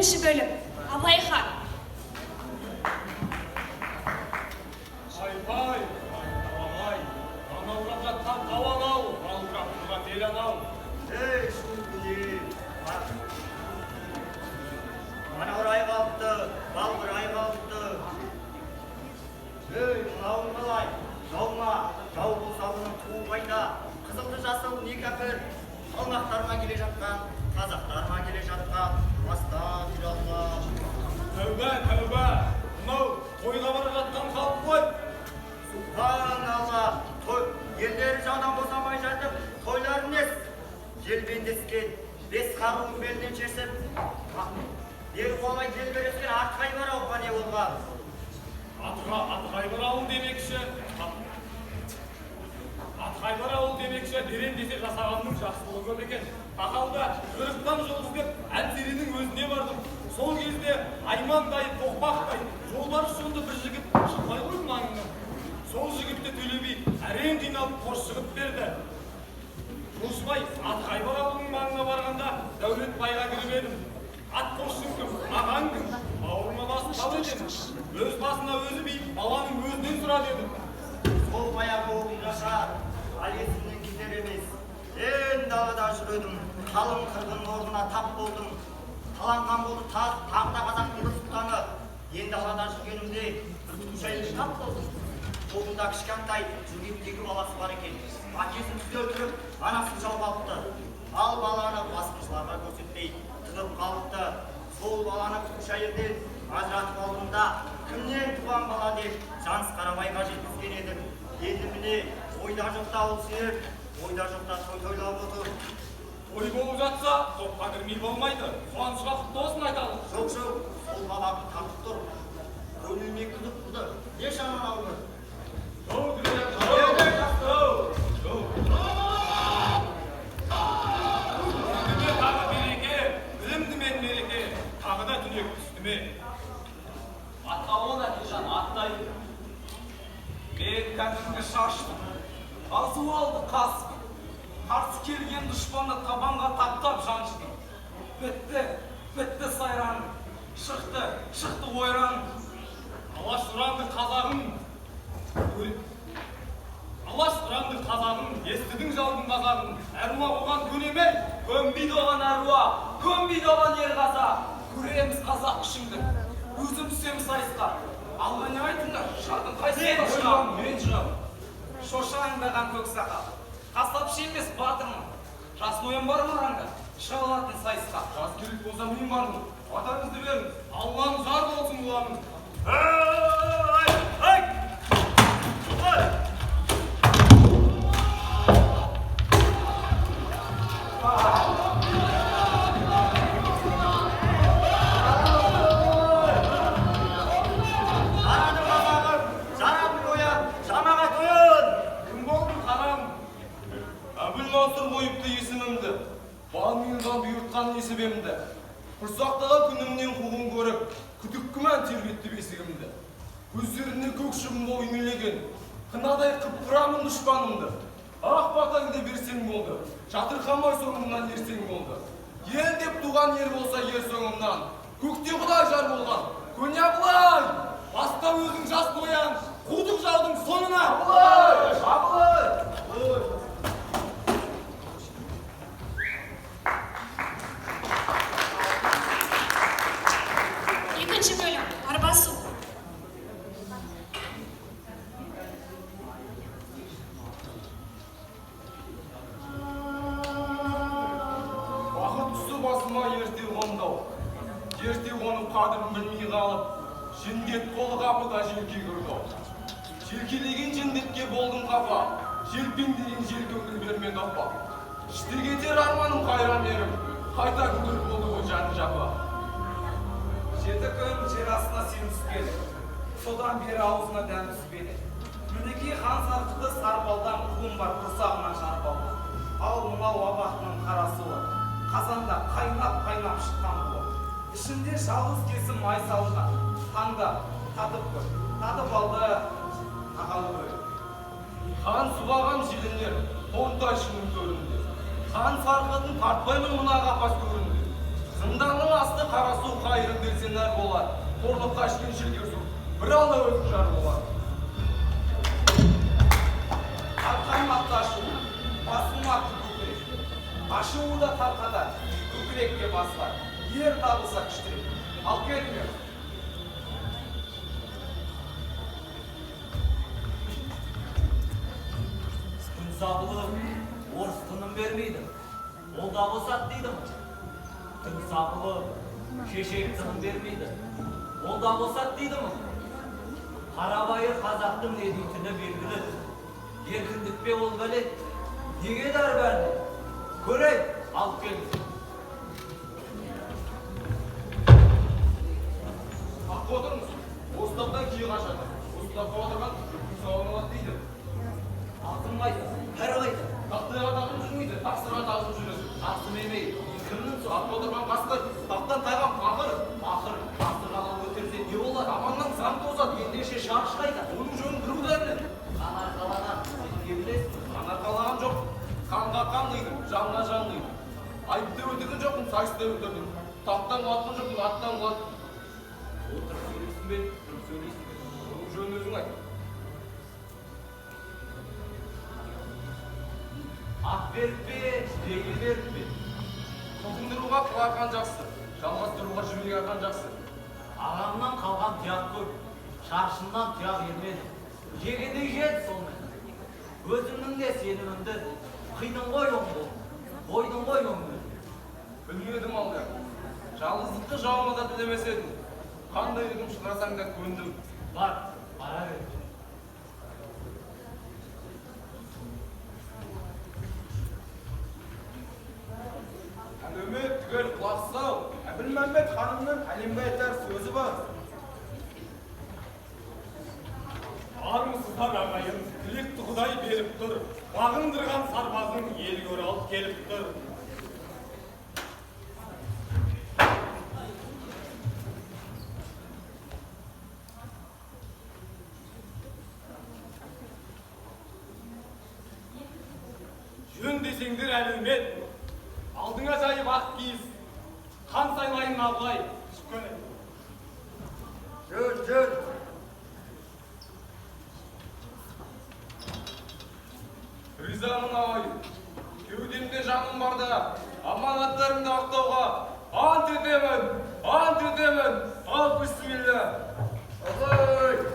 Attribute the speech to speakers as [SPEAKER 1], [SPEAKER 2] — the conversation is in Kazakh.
[SPEAKER 1] Екінші бөлім. Абылай хан.
[SPEAKER 2] Ай-бай, ай-бай, анаурап жатқан тауан-ау, балдырап тұрған ел-анау.
[SPEAKER 3] Ей, шұлбүне, анаурай қалыпты, балдырай қалыпты. Ей, мынауың қалай, жаума, жау болса оның туы қайда, қызылды жасыл не кәпір, қалмақтарма келе жатқан, қазақтарма келе жатқан, бастан жүралма.
[SPEAKER 2] Тәуба, тәуба, мынау тойға бара жатқан халық қой.
[SPEAKER 3] Субханалла, елдері жаудан босамай жатып, тойларын ес. Желбендескен, бес қаруын белден шешіп, ел қуалай ел берескен атқай бар ауға не болған.
[SPEAKER 2] Атқайбар ауыл демекші, дерен десе жасағанның жақсылығы көп екен. Ақалда жұрықтан жол іздеп әнсеренің өзіне бардым. Сол кезде аймандай, тоқпақтай, жолбарыс жолды бір жігіт шықпай қойды маңынан. Сол жігітті төлеби әрең қиналып қош жігіт берді. Жошыбай Атқайбар ауылының маңына барғанда Дәулетбайға кіріп едім. Ат қосшың кім, ағаң кім, бауырыма басып қал едім. Өз басына өзі бейіп, баланың өзінен сұра дедім.
[SPEAKER 3] Сол баяғы оғын жашар, алесімнен кетер емес. Далада жүредім, қалың қырғын орнына тап болдым. Қаланған болды тағда қазақтың бір сұлтаны. Енді алада жүргенімде бір тұтушайын тап болдым. Қолында кішкентай жүргендегі баласы бар екен. Әкесін түзде өлтіріп, анасын жауып алыпты. Ал баланы басқыншыларға көрсетпей тығып қалыпты. Сол баланы тұтушайырден ажыратып алдым да, кімнен туған бала деп Жаныс Қарабайға жеткізген едім. Енді міне ойда жоқта ол сүйер, ойда жоқта тойлап отыр.
[SPEAKER 2] Той болып жатса, топқа кірмей болмайды. Қуанышқа құтты болсын айталық.
[SPEAKER 3] Жоқ, сол баланы тартып тұр. Көңіліне күдік туды. Не шаман алды?
[SPEAKER 2] Білімді мен мереке, тағы да түнек үстіме.
[SPEAKER 4] Атқа он әкежан, аттайын. Мен кәдімгі шаштым. Азу алды қасып. Қарсы келген дұшпанды табанға таптап жаншыдым. Бітті сайраным. Шықты ойраным.
[SPEAKER 2] Алаш ұранды қазағым, естідің жаудың қазағын. Әруа оған көнемей,
[SPEAKER 4] Көнбейді оған әруа, көнбейді оған ер қаза. Көреміз қазақ күшіңді. Өзім түсеміз сайысқа. Алға не айтыңдар, шардың қайсың ұшқан? Мен жығым. Шошаңдаған көк сақал. Қасапшы емес батырмын. Жас ноян бар ма раңда? Шығалатын сайысқа.
[SPEAKER 2] жас керек болса мен бармын. Атаңызды беріңіз, Алланың жар болсын бұланың.
[SPEAKER 5] Әбілмансұр қойыпты есімімді, Балмиылдан бұйыртқан несібемді. Құрсақтаған күнімнен қуғын көріп, күдік күмән тербетті бесігімді. Көздеріне көк шыбын оймелеген, қынадай қып құрамын дұшпанымды. Ақ батаңды берсең болды, жатырқамай соңымнан ерсең болды. Ел деп туған ер болса ер соңымнан, көкте құдай жар болған. Көне Абылай, баста өзің жас ноян, қудық жаудың соңына. Абылай!
[SPEAKER 1] Екінші бөлім. Арбасу.
[SPEAKER 5] Бақыт түсі басыма ерте қондау. Ерте қонып қадірін білмей қалып, жендет қолы қапыда желке кірді. Желкелеген жендетке болдым қапа, желпеңдеген жел көңіл бермеді апа. Іште кетер арманым қайран ерім, қайта күлір болды ғой жаны жапа.
[SPEAKER 4] Жеті күн жер астына сен түскелі. Содан бері аузына дәм түспеді. Мінекей хан сарқыты сарбалдан құлым бар құрсағынан жарып алды. Ал мынау абақтының қара суы, қазанда қайнап шыққан буы. Ішінде жалғыз кесім май салынған. Таңда татып көр, татып алды ағалы бөлі.
[SPEAKER 5] Хан сулаған желінер, тонтай шының көрінде. Хан сарқытын тартпаймын мына қапас көрінде. Зынданның асты қара су қайырып берсен әр болар. Қорлыққа ішкен шелгер су, бір ала өзі жар болар.
[SPEAKER 4] Арқам атты ашу, басым атты көкірек. Ашуы да тарқатар, көкірекке басылар. Ер табылса күштірек. Ал келмеу.
[SPEAKER 6] Күн сабылы орыс тыным бермейді. Ол да босат дейді ме? Күн сабылы шешек тыным бермейді. Ол да босат дейді ме? Қарабайыр қазақтың не дейтіні белгілі. Еркіндікпе ол бәлет. Неге дар бәріне? Көрейік, алып келді.
[SPEAKER 5] Ақ отырыңыз, остаптан кие қашады. Остапқа отырған күн сауын алады дейді.
[SPEAKER 6] Алтын қайда? Әрі қайда?
[SPEAKER 5] Тақтыға тағым жүрмейді, тақсырға тағым жүреді.
[SPEAKER 6] Тақсым емей. Кімнің сол?
[SPEAKER 5] Ақ отырған қасқыр, тақтан тайған пақыр.
[SPEAKER 6] Ақыр, тақсырға өтерсе не болады?
[SPEAKER 5] Аманнан сан тозады,
[SPEAKER 6] Ендеше шарыш қайда?
[SPEAKER 5] оның жөнін бір ұдәрінен.
[SPEAKER 6] Қан арқалаған, сен не білесің?
[SPEAKER 5] Қан арқалаған жоқ, қанға қан қидым, жанға жан қидым. Айыпты өтірген жоқпын, сайысты өтірдім. Тақтан құлатқан жоқпын, аттан құлаттым.
[SPEAKER 6] Отырып сөйлейсің бе? Сөйлейсің бе?
[SPEAKER 5] Оның жөнін өзің айт.
[SPEAKER 6] Ақ беріп пе, жеңіл беріп пе?
[SPEAKER 5] Құлқындыруға қыларқан жақсы, жалғастыруға жібек арқан жақсы.
[SPEAKER 6] Ағамнан қалған тұяқ көп, шаршымнан тұяқ ермеді. Жегендей жеді сонымен. Өзімнің де сенімімді қидың ғой оңды, қойдың ғой оңды.
[SPEAKER 5] Білмедім алда. Жалғыздықты жауыма да тілемес едім. Қандай едім шыдасаң да көндім.
[SPEAKER 6] Бар, бара бер.
[SPEAKER 5] Әлеумет түгел құлақсау, Әбілмәмбет ханымның әлемге айтар сөзі бар.
[SPEAKER 2] Армысыздар ағайын, тілекті Құдай беріп тұр. Бағындырған сарбазың ел көрі алып келіп тұр. Жөн десеңдер әлеумет, алдыңа жайып ақ киіз, хан сайлайын абылай, шүкір.
[SPEAKER 3] Жөн.
[SPEAKER 5] Ризамын ағайын. Кеудемде жаным барда, аманаттарымды ақтауға ант етемін. Ал бісмилля. Ағай!